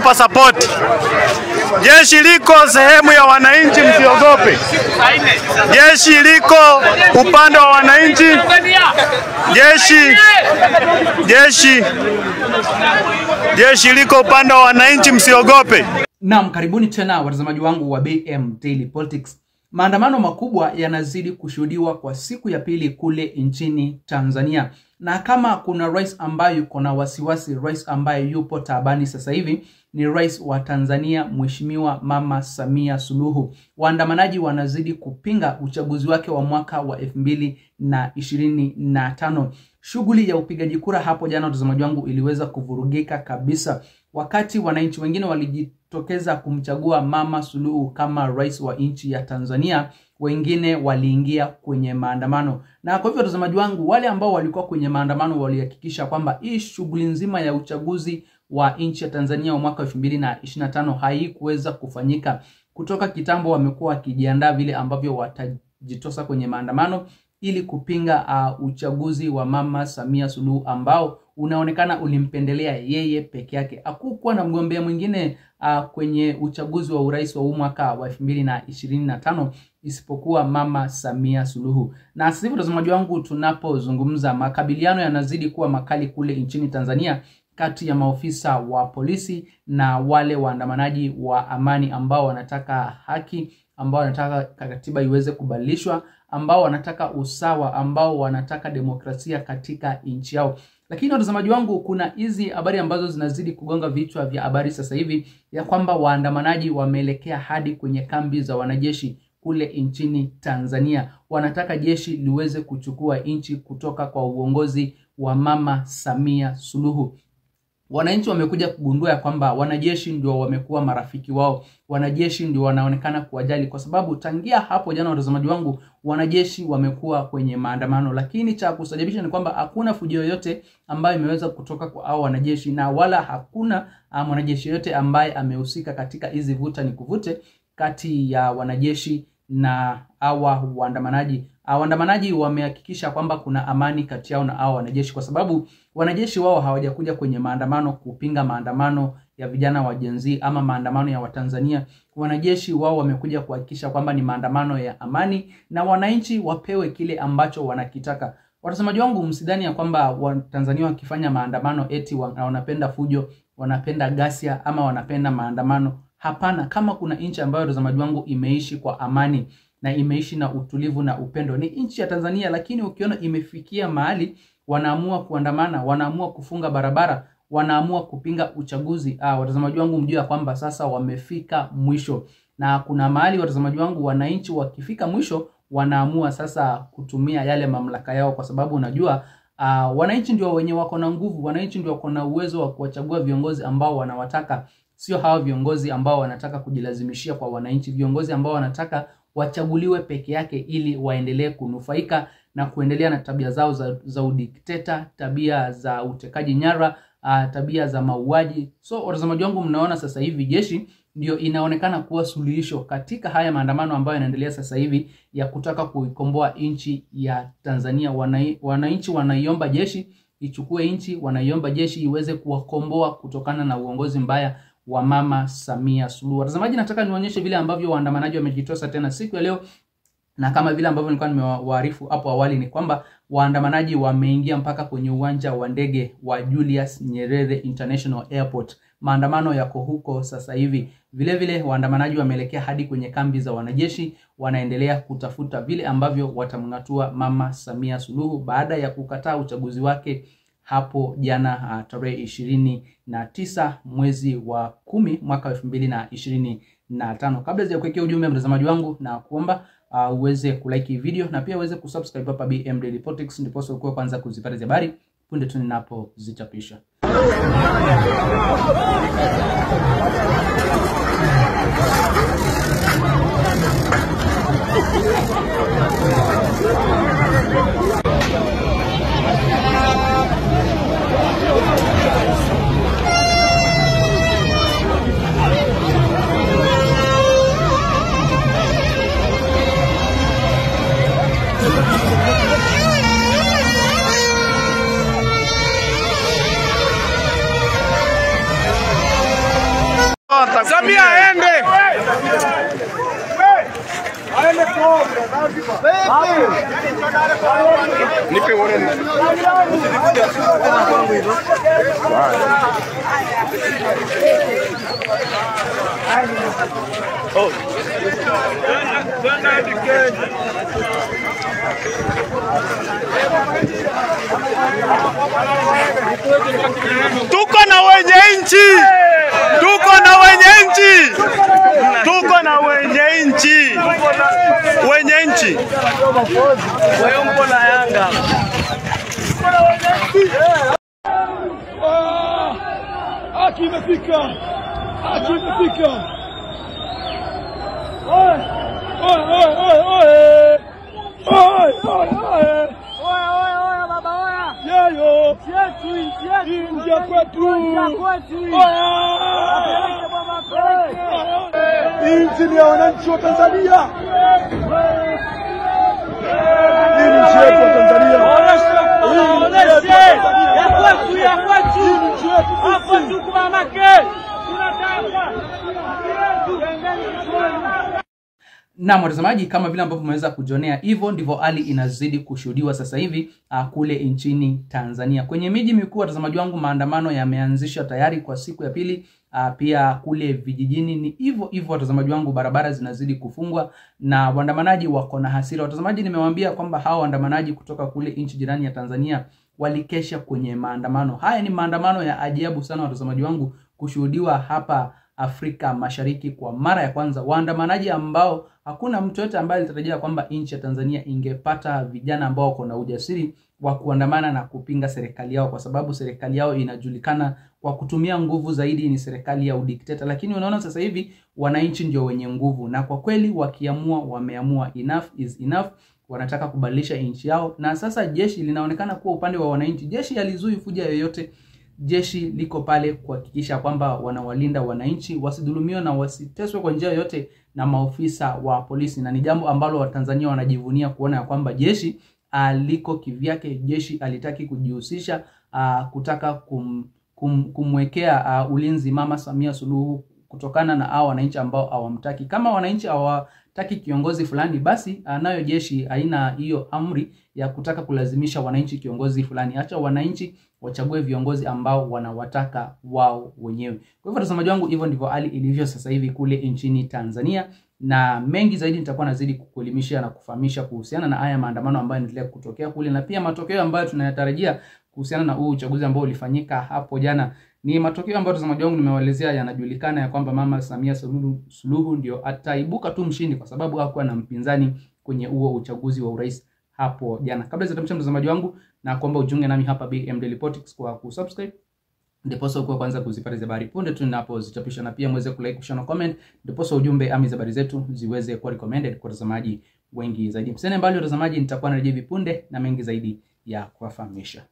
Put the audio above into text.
kutupa support. Jeshi liko sehemu ya wananchi, msiogope. Jeshi liko upande wa wananchi. Jeshi liko upande wa wananchi, msiogope. Naam, karibuni tena watazamaji wangu wa BM Daily Politics. Maandamano makubwa yanazidi kushuhudiwa kwa siku ya pili kule nchini Tanzania. Na kama kuna rais ambaye yuko na wasiwasi, rais ambaye yupo taabani sasa hivi, ni rais wa Tanzania Mheshimiwa Mama Samia Suluhu. Waandamanaji wanazidi kupinga uchaguzi wake wa mwaka wa 2025. Shughuli ya upigaji kura hapo jana watazamaji wangu iliweza kuvurugika kabisa. Wakati wananchi wengine walijitokeza kumchagua Mama Suluhu kama rais wa nchi ya Tanzania, wengine waliingia kwenye maandamano. Na kwa hivyo watazamaji wangu, wale ambao walikuwa kwenye maandamano walihakikisha kwamba hii shughuli nzima ya uchaguzi wa nchi ya Tanzania wa mwaka 2025 haikuweza kufanyika. Kutoka kitambo wamekuwa wakijiandaa vile ambavyo watajitosa kwenye maandamano ili kupinga uchaguzi wa Mama Samia Suluhu ambao unaonekana ulimpendelea yeye peke yake. Hakukuwa na mgombea mwingine kwenye uchaguzi wa urais wa mwaka wa 2025 isipokuwa Mama Samia Suluhu. Na sasa hivi watazamaji wangu, tunapozungumza, makabiliano yanazidi kuwa makali kule nchini Tanzania kati ya maofisa wa polisi na wale waandamanaji wa amani ambao wanataka haki, ambao wanataka katiba iweze kubadilishwa, ambao wanataka usawa, ambao wanataka demokrasia katika nchi yao. Lakini watazamaji wangu, kuna hizi habari ambazo zinazidi kugonga vichwa vya habari sasa hivi ya kwamba waandamanaji wameelekea hadi kwenye kambi za wanajeshi kule nchini Tanzania. Wanataka jeshi liweze kuchukua nchi kutoka kwa uongozi wa Mama Samia Suluhu. Wananchi wamekuja kugundua ya kwamba wanajeshi ndio wamekuwa marafiki wao. Wanajeshi ndio wanaonekana kuwajali, kwa sababu tangia hapo jana watazamaji wangu, wanajeshi wamekuwa kwenye maandamano. Lakini cha kusajabisha ni kwamba hakuna fujo yoyote ambayo imeweza kutoka kwa hao wanajeshi, na wala hakuna mwanajeshi yote ambaye amehusika katika hizi vuta ni kuvute kati ya wanajeshi na hawa waandamanaji. Waandamanaji wamehakikisha kwamba kuna amani kati yao na hao wanajeshi, kwa sababu wanajeshi wao hawajakuja kwenye maandamano kupinga maandamano ya vijana wa Gen Z ama maandamano ya Watanzania. Wanajeshi wao wamekuja kuhakikisha kwamba ni maandamano ya amani na wananchi wapewe kile ambacho wanakitaka. Watazamaji wangu, msidhani ya kwamba Watanzania wakifanya maandamano eti wanapenda fujo, wanapenda ghasia ama wanapenda maandamano. Hapana, kama kuna nchi ambayo watazamaji wangu imeishi kwa amani na imeishi na utulivu na upendo, ni nchi ya Tanzania. Lakini ukiona imefikia mahali wanaamua kuandamana, wanaamua kufunga barabara, wanaamua kupinga uchaguzi, watazamaji wangu mjue kwamba sasa wamefika mwisho. Na kuna mahali watazamaji wangu, wananchi wakifika mwisho wanaamua sasa kutumia yale mamlaka yao, kwa sababu unajua wananchi ndio wenye wako na nguvu, wananchi ndio wako na uwezo wa kuwachagua viongozi ambao wanawataka. Sio hao viongozi ambao wanataka kujilazimishia kwa wananchi, viongozi ambao wanataka wachaguliwe peke yake ili waendelee kunufaika na kuendelea na tabia zao za udikteta, tabia za utekaji nyara, tabia za mauaji. So watazamaji wangu, mnaona sasa hivi jeshi ndio inaonekana kuwa suluhisho katika haya maandamano ambayo yanaendelea sasa hivi ya kutaka kuikomboa nchi ya Tanzania. Wananchi wanaiomba jeshi ichukue nchi, wanaiomba jeshi iweze kuwakomboa kutokana na uongozi mbaya wa Mama Samia Suluhu. Watazamaji, nataka nionyeshe vile ambavyo waandamanaji wamejitosa tena siku ya leo. Na kama vile ambavyo nilikuwa nimewaarifu hapo awali, ni kwamba waandamanaji wameingia mpaka kwenye uwanja wa ndege wa Julius Nyerere International Airport. Maandamano yako huko sasa hivi. Vile vile waandamanaji wameelekea hadi kwenye kambi za wanajeshi, wanaendelea kutafuta vile ambavyo watamngatua Mama Samia Suluhu baada ya kukataa uchaguzi wake hapo jana tarehe 29 mwezi wa 10 mwaka 2025. Kabla ya kuwekea ujumbe mtazamaji wangu, na kuomba uweze kulike video na pia uweze kusubscribe hapa BM Daily Politics, ndipo uwe kwanza kuzipata habari punde tu ninapozichapisha. Nipe uone. Oh. Tuko na wenye nchi. Tuko na wenye nchi. Tuko na wenye nchi. Wenye nchi. Wewe mko na Yanga. Haki imefika. Haki imefika. Oi. Oi, oi, oi, oi. Oi, oi, oi. Oya baba oya. Yayo. Yetu. Ingia kwetu. Nchi ni ya wananchi wa Tanzania. Hii ni nchi yetu ya Tanzania. Ya kwetu. Hapo tuko mamake. Na watazamaji, kama vile ambavyo mmeweza kujionea, hivyo ndivyo hali inazidi kushuhudiwa sasa hivi kule nchini Tanzania. Kwenye miji mikuu, watazamaji wangu, maandamano yameanzishwa tayari kwa siku ya pili. Pia kule vijijini ni hivyo hivyo, watazamaji wangu, barabara zinazidi kufungwa na waandamanaji wako na hasira. Watazamaji, nimewaambia kwamba hao waandamanaji kutoka kule nchi jirani ya Tanzania walikesha kwenye maandamano. Haya ni maandamano ya ajabu sana, watazamaji wangu, kushuhudiwa hapa Afrika Mashariki kwa mara ya kwanza. Waandamanaji ambao hakuna mtu yote ambaye alitarajia kwamba nchi ya Tanzania ingepata vijana ambao wako na ujasiri wa kuandamana na kupinga serikali yao, kwa sababu serikali yao inajulikana kwa kutumia nguvu zaidi, ni serikali ya udikteta. Lakini unaona sasa hivi wananchi ndio wenye nguvu, na kwa kweli wakiamua wameamua. Enough is enough. Wanataka kubadilisha nchi yao, na sasa jeshi linaonekana kuwa upande wa wananchi. Jeshi halizui fuja yoyote. Jeshi liko pale kuhakikisha kwamba wanawalinda wananchi wasidhulumiwe na wasiteswe kwa njia yoyote na maofisa wa polisi, na ni jambo ambalo Watanzania wanajivunia kuona ya kwamba jeshi liko kivyake. Jeshi alitaki kujihusisha kutaka kumwekea ulinzi Mama Samia Suluhu kutokana na hao wananchi ambao hawamtaki. Kama wananchi hawataki kiongozi fulani, basi nayo jeshi haina hiyo amri ya kutaka kulazimisha wananchi kiongozi fulani. Acha wananchi wachague viongozi ambao wanawataka wao wenyewe. Kwa hivyo watazamaji wangu, hivyo ndivyo hali ilivyo sasa hivi kule nchini Tanzania, na mengi zaidi nitakuwa nazidi kukuelimisha na kufahamisha kuhusiana na haya maandamano ambayo yanaendelea kutokea kule, na pia matokeo ambayo tunayatarajia kuhusiana na huu uchaguzi ambao ulifanyika hapo jana. Ni matokeo ambayo watazamaji wangu nimewaelezea, yanajulikana ya kwamba Mama Samia Suluhu ndio ataibuka tu mshindi, kwa sababu hakuwa na mpinzani kwenye huo uchaguzi wa urais hapo jana. Kabla sijatamsha mtazamaji wangu, na kuomba ujiunge nami hapa BM Daily Politics kwa kusubscribe, ndiposa uko kwanza kuzipata habari punde tu ninapozichapisha, na pia mweze kulike, kushare na comment, ndiposa ujumbe ama habari zetu ziweze kuwa recommended kwa watazamaji wengi zaidi. Msene mbali watazamaji, nitakuwa narejea hivi punde na mengi zaidi ya kuwafahamisha.